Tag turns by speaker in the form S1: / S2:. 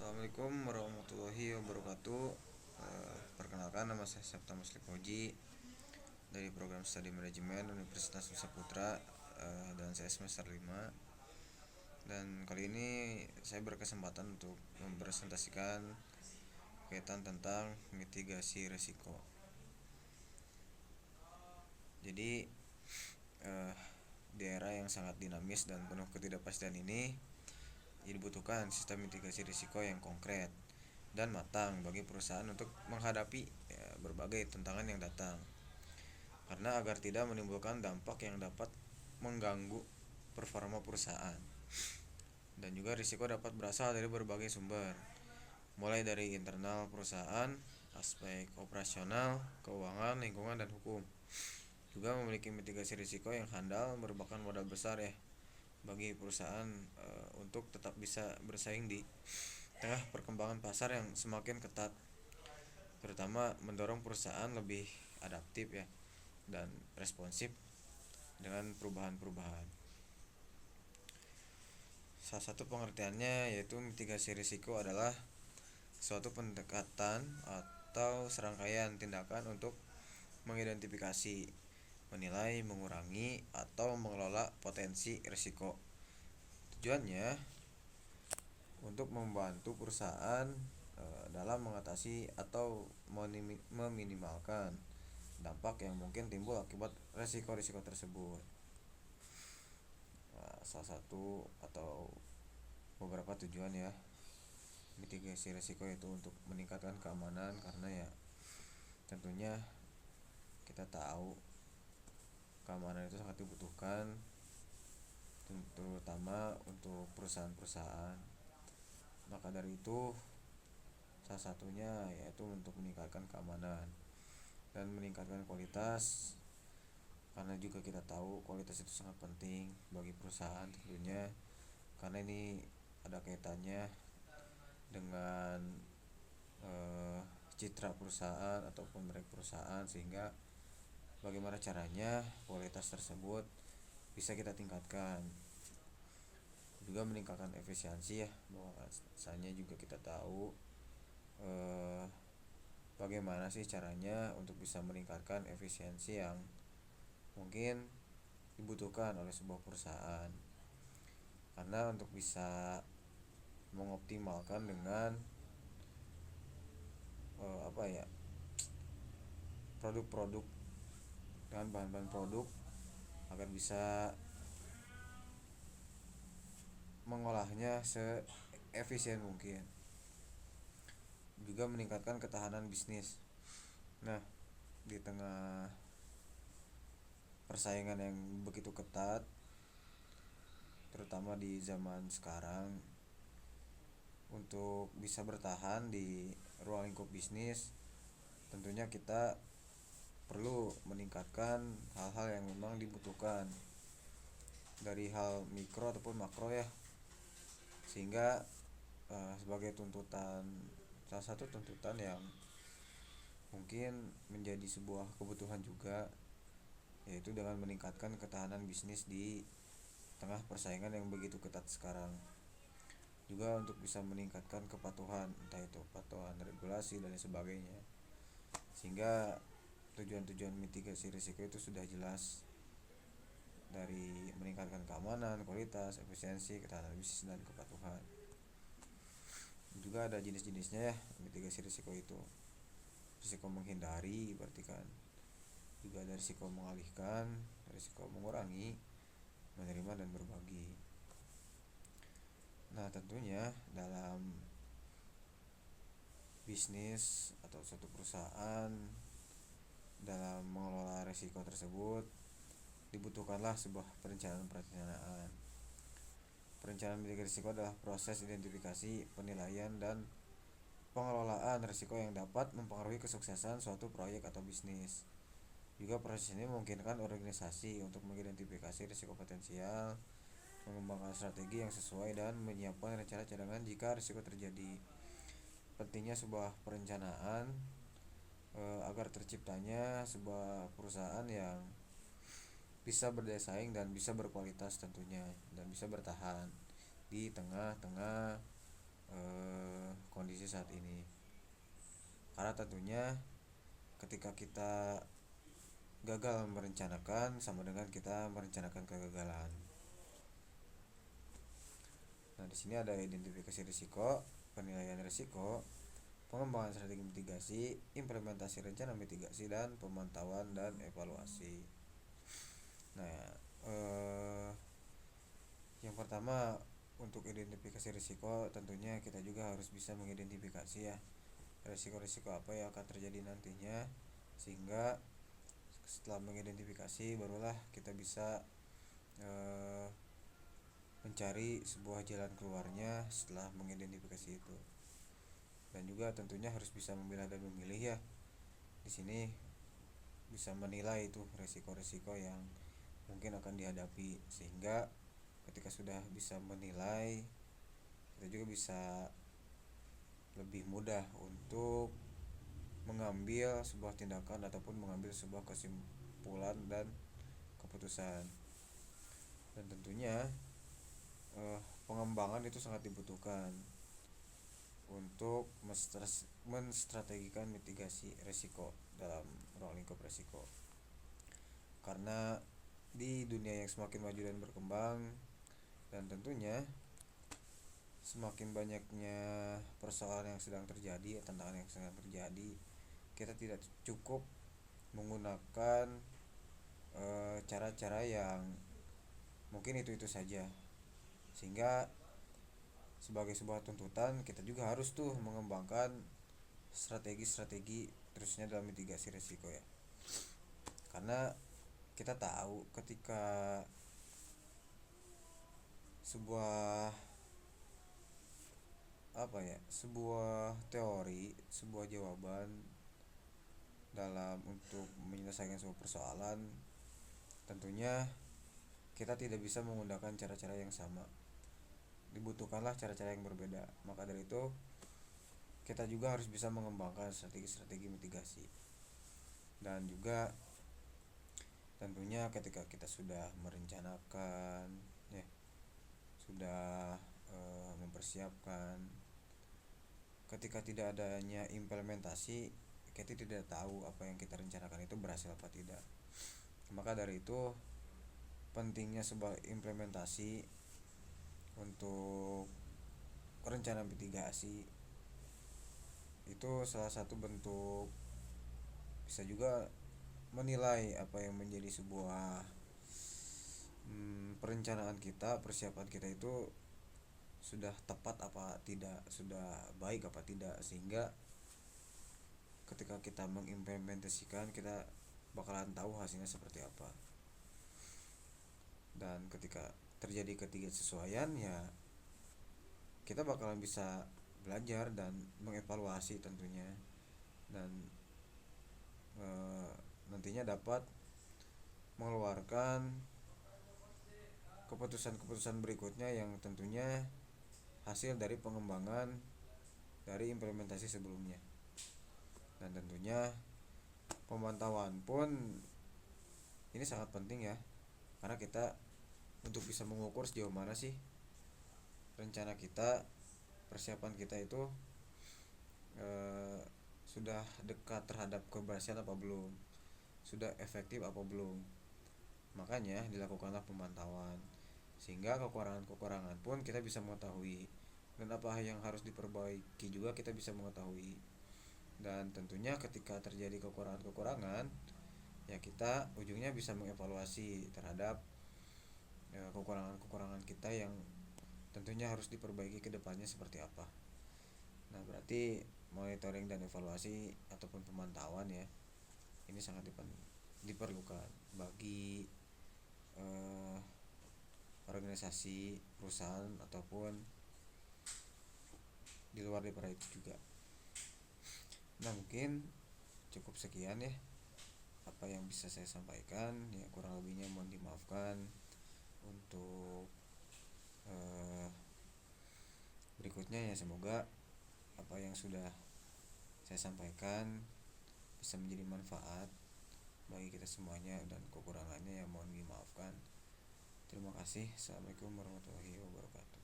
S1: Assalamualaikum warahmatullahi wabarakatuh. Perkenalkan, nama saya Septa Muslim Koji dari program Studi Manajemen Universitas Nusa Putra, dan saya semester 5. Dan kali ini saya berkesempatan untuk mempresentasikan kaitan tentang mitigasi risiko. Jadi di era yang sangat dinamis dan penuh ketidakpastian ini dibutuhkan sistem mitigasi risiko yang konkret dan matang bagi perusahaan untuk menghadapi berbagai tantangan yang datang, karena agar tidak menimbulkan dampak yang dapat mengganggu performa perusahaan. Dan juga risiko dapat berasal dari berbagai sumber, mulai dari internal perusahaan, aspek operasional, keuangan, lingkungan, dan hukum. Juga memiliki mitigasi risiko yang handal merupakan modal besar bagi perusahaan untuk tetap bisa bersaing di tengah perkembangan pasar yang semakin ketat, terutama mendorong perusahaan lebih adaptif dan responsif dengan perubahan-perubahan. Salah satu pengertiannya yaitu mitigasi risiko adalah suatu pendekatan atau serangkaian tindakan untuk mengidentifikasi, menilai, mengurangi, atau mengelola potensi risiko. Tujuannya untuk membantu perusahaan dalam mengatasi atau meminimalkan dampak yang mungkin timbul akibat risiko-risiko tersebut. Salah satu atau beberapa tujuan mitigasi risiko itu untuk meningkatkan keamanan, karena tentunya kita tahu keamanan itu sangat dibutuhkan, terutama untuk perusahaan-perusahaan. Maka dari itu salah satunya yaitu untuk meningkatkan keamanan dan meningkatkan kualitas, karena juga kita tahu kualitas itu sangat penting bagi perusahaan tentunya, karena ini ada kaitannya dengan citra perusahaan ataupun merek perusahaan, sehingga bagaimana caranya kualitas tersebut bisa kita tingkatkan. Juga meningkatkan efisiensi bahwasanya juga kita tahu bagaimana sih caranya untuk bisa meningkatkan efisiensi yang mungkin dibutuhkan oleh sebuah perusahaan, karena untuk bisa mengoptimalkan dengan produk-produk dengan bahan-bahan produk agar bisa mengolahnya seefisien mungkin. Juga meningkatkan ketahanan bisnis. Nah, di tengah persaingan yang begitu ketat, terutama di zaman sekarang, untuk bisa bertahan di ruang lingkup bisnis, tentunya kita perlu meningkatkan hal-hal yang memang dibutuhkan, dari hal mikro ataupun makro sehingga sebagai tuntutan, salah satu tuntutan yang mungkin menjadi sebuah kebutuhan juga, yaitu dengan meningkatkan ketahanan bisnis di tengah persaingan yang begitu ketat sekarang. Juga untuk bisa meningkatkan kepatuhan, entah itu kepatuhan regulasi dan sebagainya, sehingga tujuan-tujuan mitigasi risiko itu sudah jelas, dari meningkatkan keamanan, kualitas, efisiensi, ketahanan bisnis, dan kepatuhan. Juga ada jenis-jenisnya mitigasi risiko itu. Risiko menghindari berarti kan, juga ada risiko mengalihkan, risiko mengurangi, menerima, dan berbagi. Nah, tentunya dalam bisnis atau suatu perusahaan, dalam mengelola risiko tersebut dibutuhkanlah sebuah perencanaan. Perencanaan mitigasi risiko adalah proses identifikasi, penilaian, dan pengelolaan risiko yang dapat mempengaruhi kesuksesan suatu proyek atau bisnis. Juga proses ini memungkinkan organisasi untuk mengidentifikasi risiko potensial, mengembangkan strategi yang sesuai, dan menyiapkan rencana cadangan jika risiko terjadi. Pentingnya sebuah perencanaan agar terciptanya sebuah perusahaan yang bisa berdaya saing dan bisa berkualitas tentunya, dan bisa bertahan di tengah-tengah kondisi saat ini. Karena tentunya ketika kita gagal merencanakan sama dengan kita merencanakan kegagalan. Nah, di sini ada identifikasi risiko, penilaian risiko, pengembangan strategi mitigasi, implementasi rencana mitigasi, dan pemantauan dan evaluasi. Nah, yang pertama untuk identifikasi risiko, tentunya kita juga harus bisa mengidentifikasi ya risiko-risiko apa yang akan terjadi nantinya, sehingga setelah mengidentifikasi barulah kita bisa mencari sebuah jalan keluarnya setelah mengidentifikasi itu. Dan juga tentunya harus bisa memilah dan memilih ya. Di sini bisa menilai itu resiko-resiko yang mungkin akan dihadapi, sehingga ketika sudah bisa menilai, kita juga bisa lebih mudah untuk mengambil sebuah tindakan ataupun mengambil sebuah kesimpulan dan keputusan. Dan tentunya pengembangan itu sangat dibutuhkan untuk menstrategikan mitigasi risiko dalam ruang lingkup risiko. Karena di dunia yang semakin maju dan berkembang, dan tentunya semakin banyaknya persoalan yang sedang terjadi, tantangan yang sedang terjadi, kita tidak cukup menggunakan cara-cara yang mungkin itu saja, sehingga sebagai sebuah tuntutan kita juga harus tuh mengembangkan strategi-strategi terusnya dalam mitigasi risiko ya. Karena kita tahu ketika sebuah sebuah teori, sebuah jawaban dalam untuk menyelesaikan sebuah persoalan, tentunya kita tidak bisa menggunakan cara-cara yang sama. Dibutuhkanlah cara-cara yang berbeda. Maka dari itu kita juga harus bisa mengembangkan strategi-strategi mitigasi. Dan juga tentunya ketika kita sudah merencanakan ya, sudah mempersiapkan, ketika tidak adanya implementasi, kita tidak tahu apa yang kita rencanakan itu berhasil apa tidak. Maka dari itu pentingnya sebuah implementasi untuk rencana mitigasi itu salah satu bentuk bisa juga menilai apa yang menjadi sebuah perencanaan kita, persiapan kita itu sudah tepat apa tidak, sudah baik apa tidak, sehingga ketika kita mengimplementasikan kita bakalan tahu hasilnya seperti apa. Dan ketika terjadi ketidaksesuaian ya kita bakalan bisa belajar dan mengevaluasi tentunya, dan nantinya dapat mengeluarkan keputusan-keputusan berikutnya yang tentunya hasil dari pengembangan dari implementasi sebelumnya. Dan tentunya pemantauan pun ini sangat penting ya, karena kita untuk bisa mengukur sejauh mana sih rencana kita, persiapan kita itu sudah dekat terhadap keberhasilan apa belum, sudah efektif apa belum. Makanya dilakukanlah pemantauan, sehingga kekurangan-kekurangan pun kita bisa mengetahui, dan apa yang harus diperbaiki juga kita bisa mengetahui. Dan tentunya ketika terjadi kekurangan-kekurangan ya kita ujungnya bisa mengevaluasi terhadap kekurangan-kekurangan kita yang tentunya harus diperbaiki ke depannya seperti apa. Nah, berarti monitoring dan evaluasi ataupun pemantauan ya, ini sangat diperlukan bagi organisasi, perusahaan, ataupun di luar daripada itu juga. Nah, mungkin cukup sekian ya apa yang bisa saya sampaikan ya, kurang lebihnya mohon dimaafkan. Untuk berikutnya ya semoga apa yang sudah saya sampaikan bisa menjadi manfaat bagi kita semuanya, dan kekurangannya ya mohon dimaafkan. Terima kasih. Assalamualaikum warahmatullahi wabarakatuh.